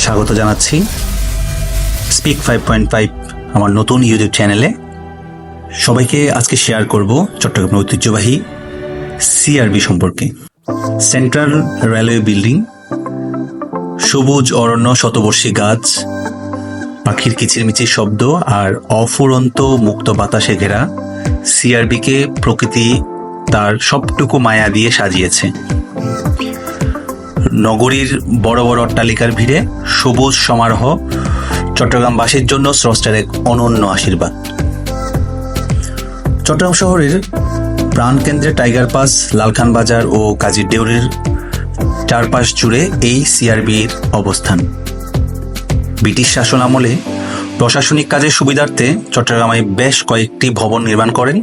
স্বাগত জানাচ্ছি স্পিক 5.5 আমার নতুন ইউটিউব চ্যানেলে। সবাইকে আজকে শেয়ার করব চট্টগ্রামের ঐতিহ্যবাহী সিআরবি সম্পর্কে। সেন্ট্রাল রেলওয়ে বিল্ডিং, সবুজ অরণ্য, শতবর্ষী গাছ, পাখির কিচিরমিচির শব্দ আর অফুরন্ত মুক্ত বাতাসে ঘেরা সিআরবিকে প্রকৃতি তার সবটুকু মায়া দিয়ে সাজিয়েছে। নগরীর বড় বড় অট্টালিকার ভিড়ে সবুজ সমারোহ চট্টগ্রামবাসীর জন্য স্রষ্টার এক অনন্য আশীর্বাদ। চট্টগ্রাম শহরের প্রাণকেন্দ্রে টাইগার পাস, লালখান বাজার ও কাজীর দেউরির চারপাশ জুড়ে এই সিআরবির অবস্থান। ব্রিটিশ শাসন আমলে প্রশাসনিক কাজের সুবিধার্থে চট্টগ্রামে বেশ কয়েকটি ভবন নির্মাণ করেন।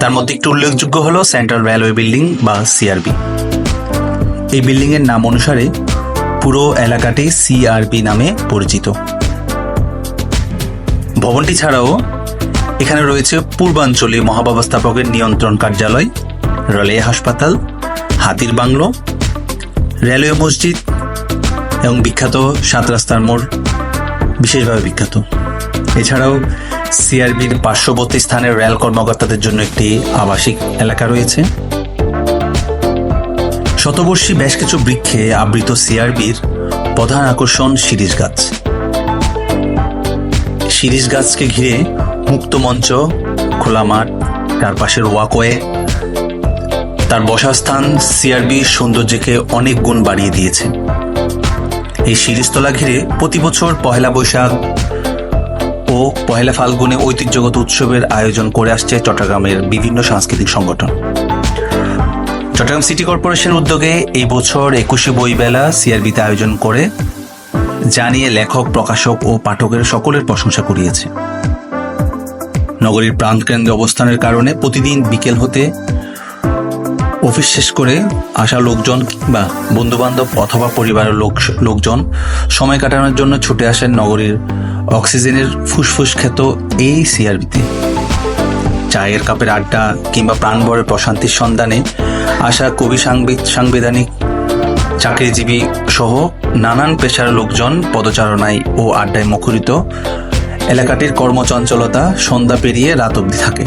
তার মধ্যে একটি উল্লেখযোগ্য হল সেন্ট্রাল রেলওয়ে বিল্ডিং বা সিআরবি। এই বিল্ডিং এর নাম অনুসারে পুরো এলাকাটি সিআরবি নামে পরিচিত। ভবনটি ছাড়াও এখানে রয়েছে পূর্বাঞ্চলীয় মহাব্যবস্থাপকের নিয়ন্ত্রণ কার্যালয়, রেলওয়ে হাসপাতাল, হাতির বাংলো, রেলওয়ে মসজিদ এবং বিখ্যাত 7 রাস্তার মোড় বিশেষভাবে বিখ্যাত। এছাড়াও সিআরবির পার্শ্ববর্তী স্থানের রেল কর্মকর্তাদের জন্য একটি আবাসিক এলাকা রয়েছে। শতবর্ষী বেশ কিছু বৃক্ষে আবৃত সিআরবির প্রধান আকর্ষণ শিরীষ গাছ। শিরীষ গাছকে ঘিরে মুক্ত মঞ্চ, খোলা মাঠ, তার পাশের ওয়াকওয়ে, তার বসাস্থান সিআরবির সৌন্দর্যকে অনেক গুণ বাড়িয়ে দিয়েছে। এই শিরীষতলা ঘিরে প্রতি বছর পহেলা বৈশাখ ও পহেলা ফাল্গুনে ঐতিহ্যগত উৎসবের আয়োজন করে আসছে চট্টগ্রামের বিভিন্ন সাংস্কৃতিক সংগঠন। চট্টগ্রাম সিটি কর্পোরেশন উদ্যোগে এই বছর 21শে বইমেলা সিআরবিতে আয়োজন করে জানিয়ে লেখক, প্রকাশক ও পাঠকের সকলের প্রশংসা কুড়িয়েছে। নগরীর প্রাণকেন্দ্রে অবস্থানের কারণে প্রতিদিন বিকেল হতে অফিস শেষ করে আসা লোকজন কিংবা বন্ধুবান্ধব অথবা পরিবারের লোকজন সময় কাটানোর জন্য ছুটে আসেন নগরীর অক্সিজেনের ফুসফুস খ্যাত এই সিআরবিতে। চায়ের কাপের আড্ডা কিংবা প্রাণভরে প্রশান্তির সন্ধানে আসা কবি, সাংবিধানিক, চাকরিজীবী সহ নানান পেশার লোকজন পদচারণায় ও আড্ডায় মুখরিত এলাকাটির কর্মচঞ্চলতা সন্ধ্যা পেরিয়ে রাত অবধি থাকে।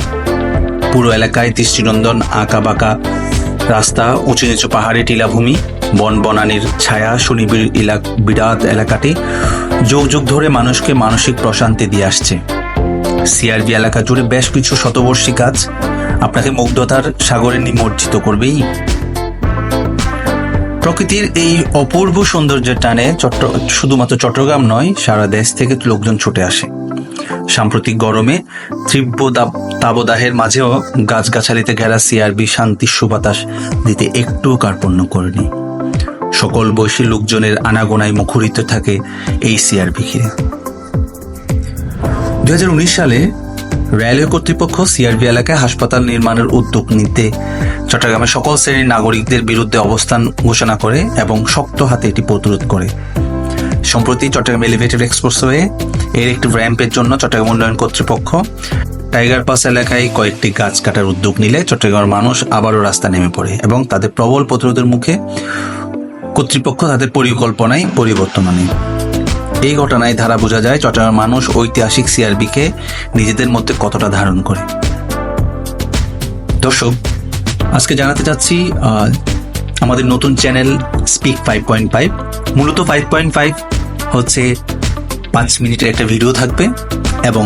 পুরো এলাকায় দৃষ্টিনন্দন আঁকা বাঁকা রাস্তা, উঁচু নিচু পাহাড়ি টিলাভূমি, বন বনানির ছায়া সুনিবিড় বিরাট এলাকাটি যুগ যুগ ধরে মানুষকে মানসিক প্রশান্তি দিয়ে আসছে। সিআরবি এলাকা জুড়ে বেশ কিছু শতবর্ষী গাছ আপনাকে মুগ্ধতার সাগরে নিমজ্জিত করবেই। প্রকৃতির এই অপূর্ব সৌন্দর্যের টানে শুধুমাত্র চট্টগ্রাম নয়, সারা দেশ থেকে লোকজন ছুটে আসে। সাম্প্রতিক গরমে তীব্র তাবদাহের মাঝেও গাছগাছালিতে ঘেরা সিআরবি শান্তির সুবাতাস দিতে একটু কার্পণ্য করেনি। সকল বয়সী লোকজনের আনাগোনায় মুখরিত থাকে এই সিআরবি ঘিরে। 2019 সালে রেলওয়ে কর্তৃপক্ষ সিআরবি এলাকায় হাসপাতাল নির্মাণের উদ্যোগ নিতে চট্টগ্রামের সকল শ্রেণীর নাগরিকদের বিরুদ্ধে অবস্থান ঘোষণা করে এবং শক্ত হাতে এটি প্রতিরোধ করে। সম্প্রতি চট্টগ্রাম এলিভেটেড এক্সপ্রেসওয়ে এর একটি র্যাম্পের জন্য চট্টগ্রাম উন্নয়ন কর্তৃপক্ষ টাইগার পাস এলাকায় কয়েকটি গাছ কাটার উদ্যোগ নিলে চট্টগ্রামের মানুষ আবারও রাস্তা নেমে পড়ে এবং তাদের প্রবল প্রতিরোধের মুখে কর্তৃপক্ষ তাদের পরিকল্পনায় পরিবর্তন আনে। এই ঘটনায় ধারা বোঝা যায় চট্টগ্রামের মানুষ ঐতিহাসিক সিআরবিকে নিজেদের মধ্যে কতটা ধারণ করে। দর্শক, আজকে জানাতে চাচ্ছি আমাদের নতুন চ্যানেল স্পিক 5.5। মূলত 5.5 হচ্ছে 5 মিনিটের একটা ভিডিও থাকবে এবং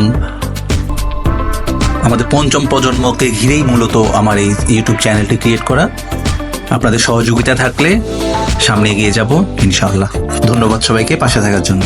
আমাদের পঞ্চম প্রজন্মকে ঘিরেই মূলত আমার এই ইউটিউব চ্যানেলটি ক্রিয়েট করা। আপনাদের সহযোগিতা থাকলে সামনে এগিয়ে যাব ইনশাআল্লাহ। ধন্যবাদ সবাইকে পাশে থাকার জন্য।